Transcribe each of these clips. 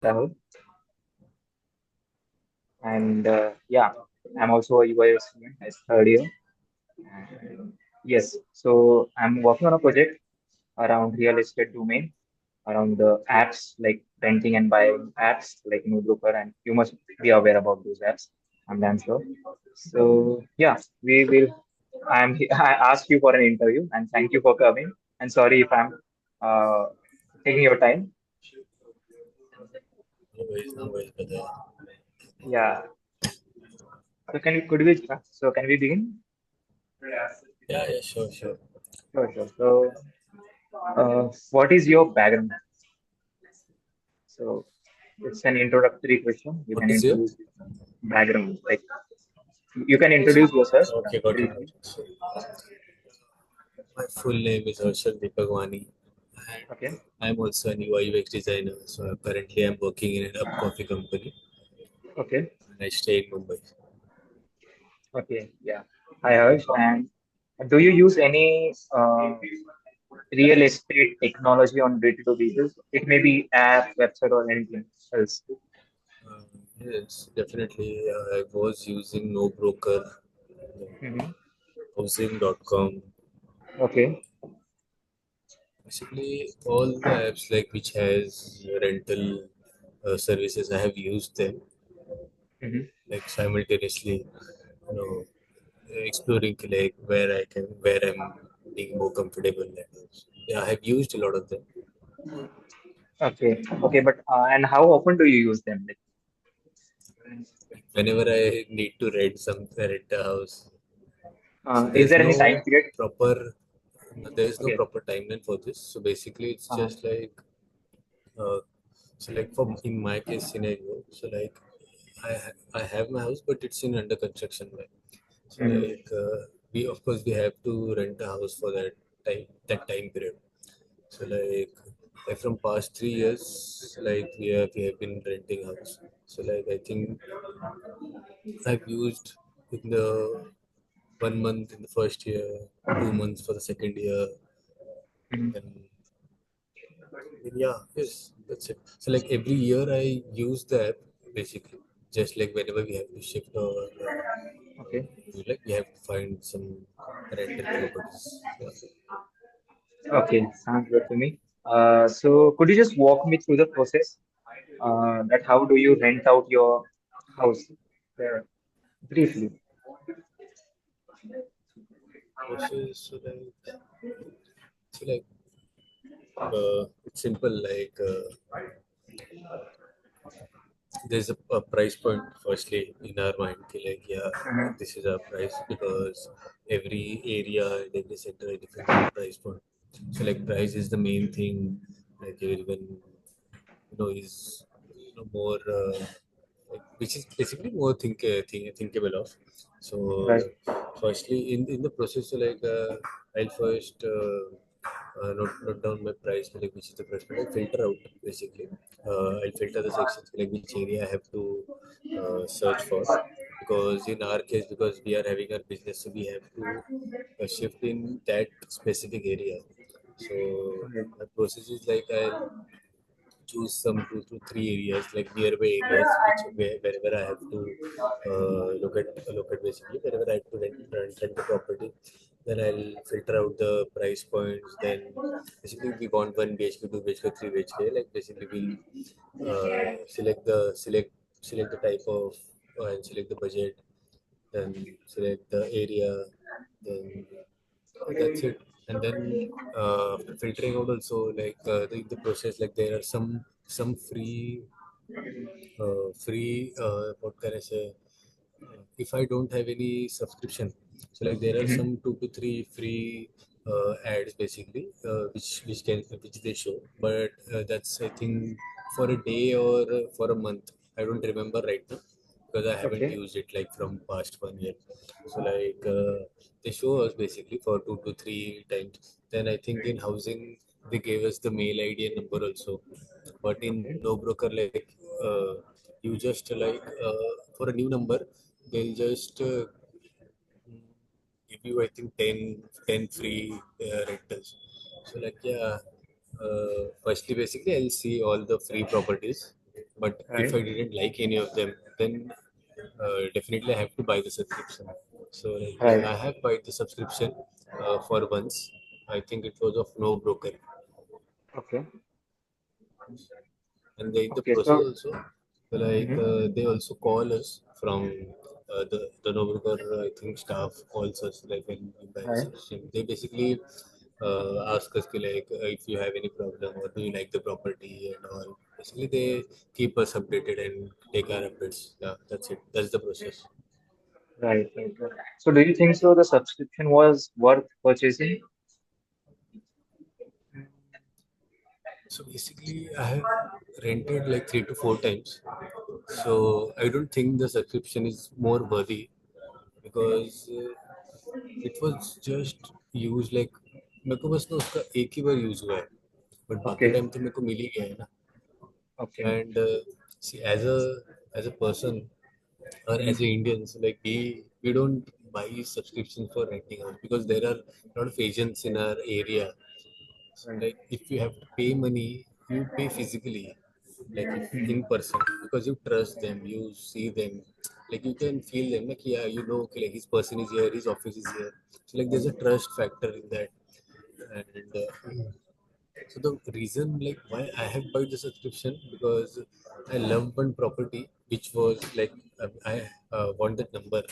Rahul, and yeah, I'm also a UI student as third year. And yes, so I'm working on a project around real estate domain, around the apps like renting and buying apps like Broker, and you must be aware about those apps. I'm damn sure. So yeah, we will. I asked you for an interview, and thank you for coming. And sorry if I'm uh, taking your time. No worries, brother. Yeah. So can we begin? Yeah, sure, sure. Sure, sure. So, what is your background? So, it's an introductory question. You What can is your? introduce background. Like, you can introduce yourself Okay, got it. briefly. So, my full name is Deepak Wani, and Okay. I'm also an UI UX designer. So currently, I'm working in an up coffee company, Okay. and I stay in Mumbai. Okay. Yeah. Hi, Harsh. And do you use any real estate technology on day-to-day basis? It may be app, website, or anything else. Um, yes, definitely. I was using No Broker, Mm-hmm. housing.com. Okay. Basically, all the apps like which has rental services, I have used them Mm-hmm. like simultaneously. You know, exploring like where I'm being more comfortable. Yeah, I have used a lot of them. Okay. Okay. But and how often do you use them? Like, Whenever I need to rent a house, so is there's there any no time period? proper there's no Okay. proper timeline for this. So basically, it's Uh-huh. just like uh, so like for in my case scenario. So like I have my house, but it's in under construction. Like so Mm-hmm. like we of course we have to rent a house for that time period. So like from past 3 years, like we have been renting house. So like I think I've used in the 1 month in the first year, 2 months for the second year, Mm-hmm. then yeah, yes, that's it. So like every year I use the app basically, just like whenever we have to shift or Okay. we have to find some rental properties. So, Okay. Sounds good to me. So could you just walk me through the process? That how do you rent out your house? There, briefly. process so like it's simple there's a price point firstly in our mind ki like yeah Mm-hmm. this is our price because every area and every center has different price point. So like price is the main thing like everyone is more which is basically more thinkable of. So Right. firstly in the process so like I'll first note down my price like which is the price point. I filter out basically. I'll filter the sections like which area I have to search for, because in our case because we are having our business so we have to shift in that specific area. So Okay. my process is like I'll choose some 2 to 3 areas like nearby areas which wherever I have to look at basically wherever I have to rent the property. Then I'll filter out the price points. Then basically we want 1 BHK, 2 BHK, 3 BHK. Like basically we'll select the type of and select the budget. Then select the area. Then that's it. And then after filtering out also like the process like there are some free what can I say, if I don't have any subscription. So like there are some Mm-hmm. 2 to 3 free ads basically which they show, but that's I think for a day or for a month. I don't remember right now because I haven't Okay. used it like from past 1 year. So like they show us basically for 2 to 3 times. Then I think in housing they gave us the mail ID and number also, but in Okay. no broker like you just like for a new number they'll just give you I think ten free rentals. So like yeah, firstly basically I'll see all the free properties But if Right. I didn't like any of them, then definitely I have to buy the subscription. So like, yeah, Right. I have bought the subscription for once. I think it was of no broker, Okay. and they, in the Okay. process So. also, like Mhm. they also call us from the no broker. I think staff calls us like when we buy the Right. subscription. They basically ask us ki, like if you have any problem or do you like the property and all. Basically, they keep us updated and take our updates. Yeah, that's it. That's the process. Right. Right. Right. So do you think so the subscription was worth purchasing? So basically, I have rented like 3 to 4 times. So I don't think the subscription is more worthy because it was just used like मेरे को बस ना उसका एक ही बार use हुआ है but बाकी Okay. Time तो मेरे को मिल ही गया है ना Okay. And see as a person or as a Mhm. Indians like we don't buy subscriptions for renting out because there are a lot of agents in our area. Right. Like if you have to pay money, you pay physically, like if in Mhm. person because you trust them, you see them, like you can feel them, like yeah, you know, okay, like his person is here, his office is here, so like there's a Right. trust factor in that. And so the reason like why I have bought the subscription because I love one property which was like I want that number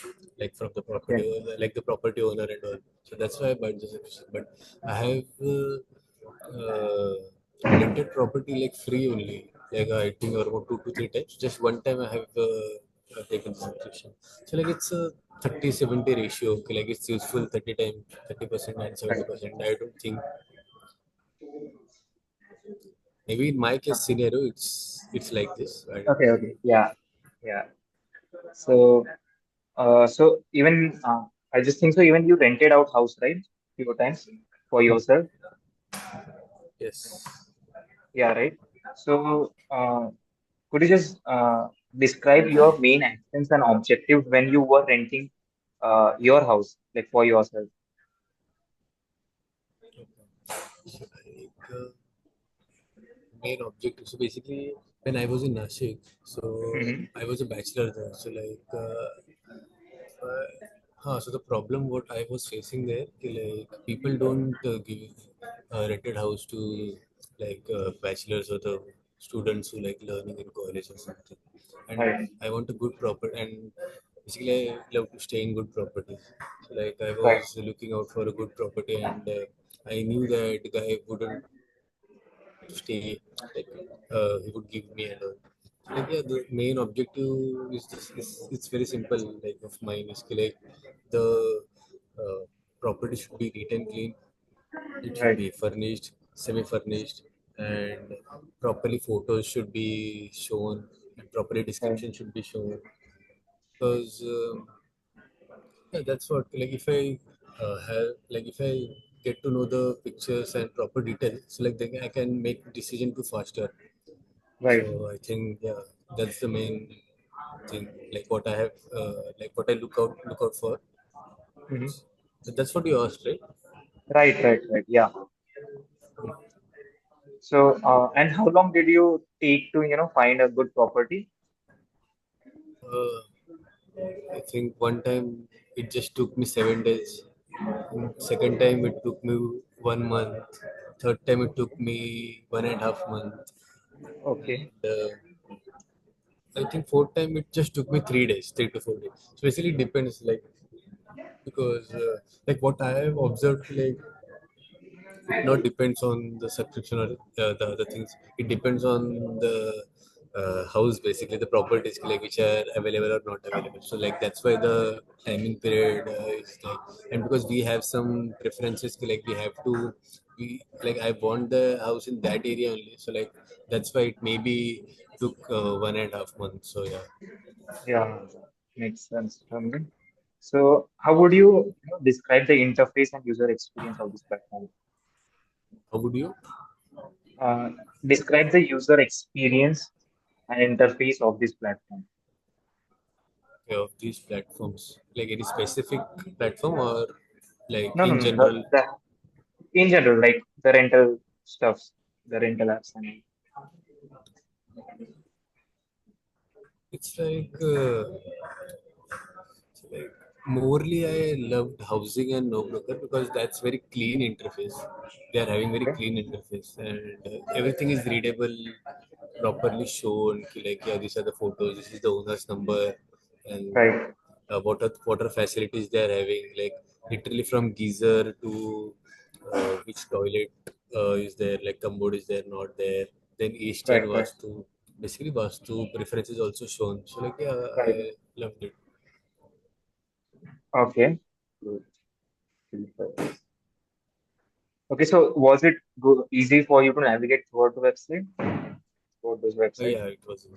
like from the property Okay. like the property owner and all. So that's why I bought the subscription. But I have rented property like free only. Like I think around 2 to 3 times. Just one time I have taken the subscription. So like it's a 30-70 ratio. Okay, like it's useful 30 times, 30% and Right. 70%. I don't think maybe in my case scenario it's like this. I don't Okay. know. Okay. Yeah. Yeah. So, so even I just think so. Even you rented out house, right? Few times for yourself. Yes. Yeah. Right. So, could you just describe your main actions and objectives when you were renting your house, like for yourself? So like main objective. So basically, when I was in Nashik, so Hmm. I was a bachelor there. So like, so the problem what I was facing there, कि like people don't give rented house to like bachelors or the students who like learning in college or something. And Right. I want a good property, and basically I love to stay in good properties. So like I Right. was looking out for a good property, and I knew that the guy wouldn't stay like he would give me and all. So like yeah, the main objective is this is it's very simple like of mine is ki, like the uh, property should be neat and clean. It should Right. be furnished, semi-furnished, and properly photos should be shown and properly Right. description should be shown because yeah, that's what like if I have like if I get to know the pictures and proper details, so like then I can make decision to faster. Right. So I think yeah, that's the main thing. Like what I have, like what I look out for. Hmm. But that's what you asked, right? Right. Right. Right. Yeah. So, and how long did you take to, find a good property? Uh, I think one time it just took me 7 days. Second time it took me 1 month. Third time it took me 1.5 month. Okay. And I think fourth time it just took me 3 days, 3 to 4 days. So basically it depends, like because like what I have observed, like it not depends on the subscription or the other things. It depends on the house, basically the properties like which are available or not available. So like that's why the timing period is like, and because we have some preferences, like we have to, we like I want the house in that area only. So like that's why it maybe took 1.5 months. So yeah, Yeah, makes sense to me. So, how would you, describe the interface and user experience of this platform? how would you Uh, Describe the user experience and interface of this platform. of these platforms? Like any specific platform or like No, no, in no. general? In general, like the rental stuffs, the rental apps and all. It's like morely I loved housing and no broker because that's very clean interface. They are having very Okay. clean interface and everything is readable, properly shown. Like yeah, these are the photos. This is the owner's number, and Right. what are facilities they are having. Like literally from geyser to which toilet is there. Like commode is there, not there. Then eastern Right. Right. vastu. Basically, vastu preferences also shown. So like yeah, Right. I loved it. Okay. Good. Okay. So was it easy for you to navigate throughout the website? Throughout this website? Yeah, it was.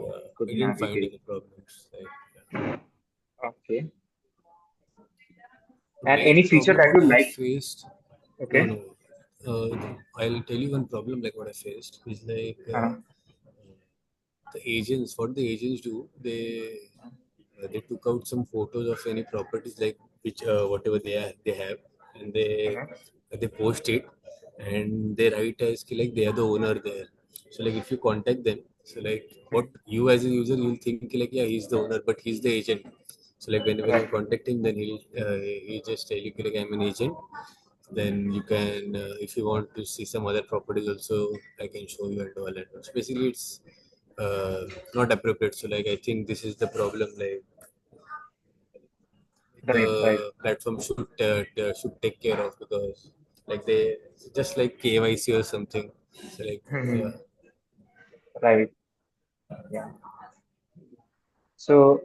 Yeah, Could I didn't find navigate. any problems. Like, Okay. the And main any feature problem that what you I have like? faced. No, Okay. no. I'll tell you one problem like what I faced is like Uh-huh. the agents. What the agents do, they took out some photos of any properties like which whatever they have, and Uh-huh. they post it, and they write as ki, like they are the owner there. So like if you contact them, so like what you as a user you'll think ki, like yeah he's the owner, but he's the agent. So like whenever you Right. contact him, then he just tell you ki, like I'm an agent. Then you can if you want to see some other properties also, I can show you and all that. So basically it's uh, not appropriate. So like I think this is the problem. Like Right. Right. the platform should take care of because like they just like KYC or something. So like yeah. Mhm. Right. Yeah. So,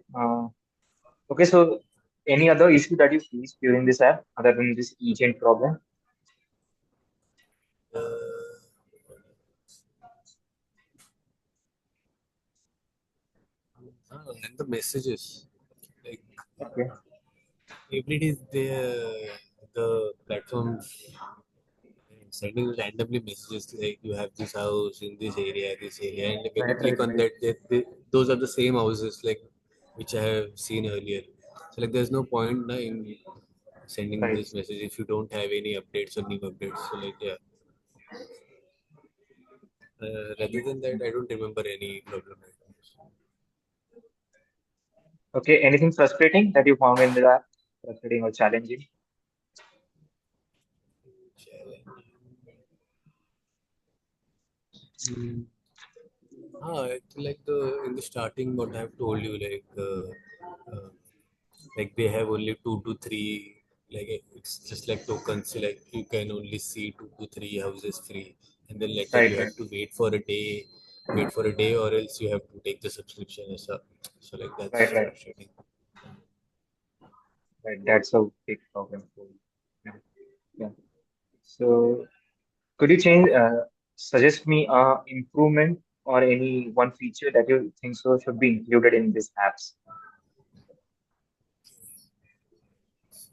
okay. So, any other issue that you faced during this app other than this agent problem? Uh, and the messages like Okay. every day the platforms sending randomly messages like you have this area, and when you Right. click Right. on Right. that, those are the same houses like which I have seen earlier. So like there's no point na, in sending Right. this message if you don't have any updates or new updates. So like yeah, rather Makes than that, sense. I don't remember any problem. Okay. Anything frustrating that you found in the app? Frustrating or challenging? Mm. Like the in the starting, what I've told you, like they have only 2 to 3, like it's just like tokens. So like you can only see 2 to 3 houses free, and then later Right. you Right. have to wait for a day, or else you have to take the subscription as well. So like that's Right. Right. frustrating. Right. That's a big problem for you. Yeah. Yeah. So, could you suggest me improvement or any one feature that you think so should be included in these apps?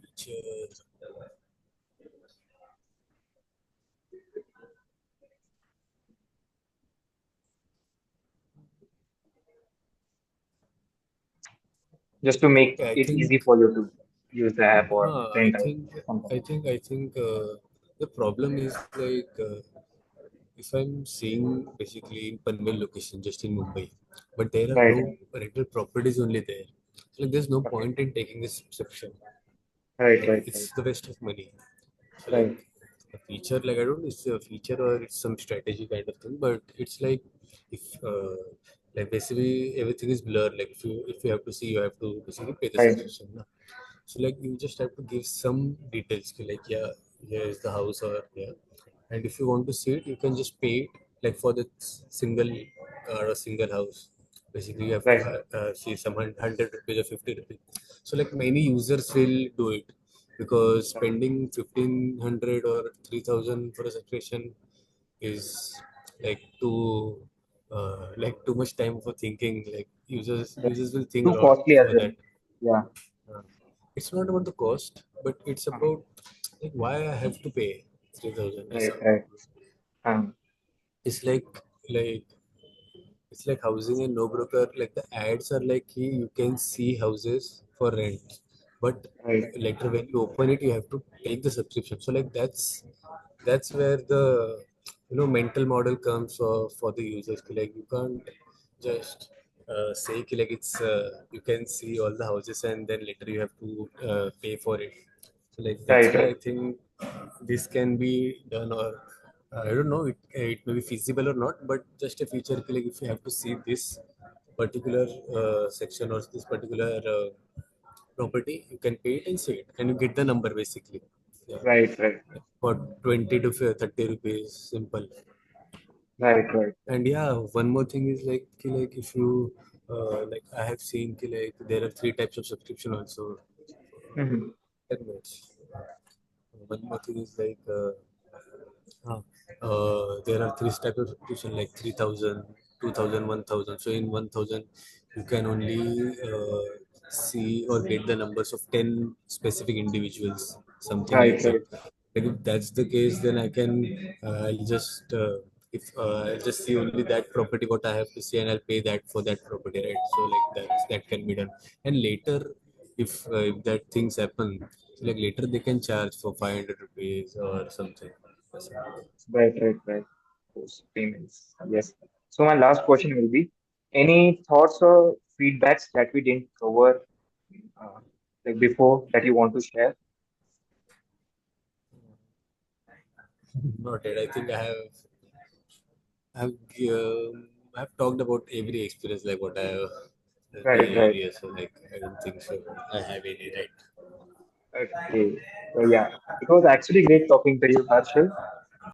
Which, Just to make okay, it easy for you to use the app or I print out think something. I think the problem is like if I'm seeing basically in Panvel location just in Mumbai, but there are Right, no rental properties only there. So like there's no okay. point in taking this subscription. Right, Like right, right, it's the waste of money. So like right, a feature, like I don't know, it's a feature or it's some strategy kind of thing, but it's like if like basically everything is blurred. Like if you have to see, you have to basically pay the right, subscription. Na? So like you just have to give some details. Like yeah, here is the house or yeah, and if you want to see it, you can just pay it like for the single car or single house. Basically, you have to right. see some 100 rupees or 50 rupees. So like many users will do it because Right. spending 1,500 or 3,000 for a subscription is like too much time for thinking. Like Right. users will think a Too lot costly as for well. that. Yeah, Uh, it's not about the cost, but it's uh-huh. about like why I have to pay 3,000. Right, right. It's like it's like housing and no broker. Like the ads are like you can see houses for rent, but Right, later when you open it, you have to take the subscription. So like that's where the mental model comes for the users. Like you can't just. say ki like it's you can see all the houses and then later you have to pay for it. So like that's Right, why I right, think this can be done, or I don't know, it may be feasible or not, but just a feature ki like if you have to see this particular section or this particular property, you can pay it and see it and you get the number basically. Yeah, right, right, for 20 to 30 rupees, simple. right, right. And yeah, one more thing is like ki like if you like I have seen ki like there are three types of subscription also. Mm-hmm. 10 minutes. One more thing is like there are three types of subscription like 3,000, 2,000, 1,000. So in 1,000 you can only see or get the numbers of 10 specific individuals, something like Right, that. right, Like if that's the case, then I can I'll just if I'll just see only that property what I have to see and I'll pay that for that property, right? So like that can be done. And later, if that things happen, like later they can charge for 500 rupees or something. That's it. right, right, right. Those payments. Yes. So my last question will be, any thoughts or feedbacks that we didn't cover uh, like before that you want to share? Not yet. I think I've I've talked about every experience like what I have done Right, right. earlier. So like I don't think so. I have any right. Okay. So yeah, it was actually great talking to you, Harshal.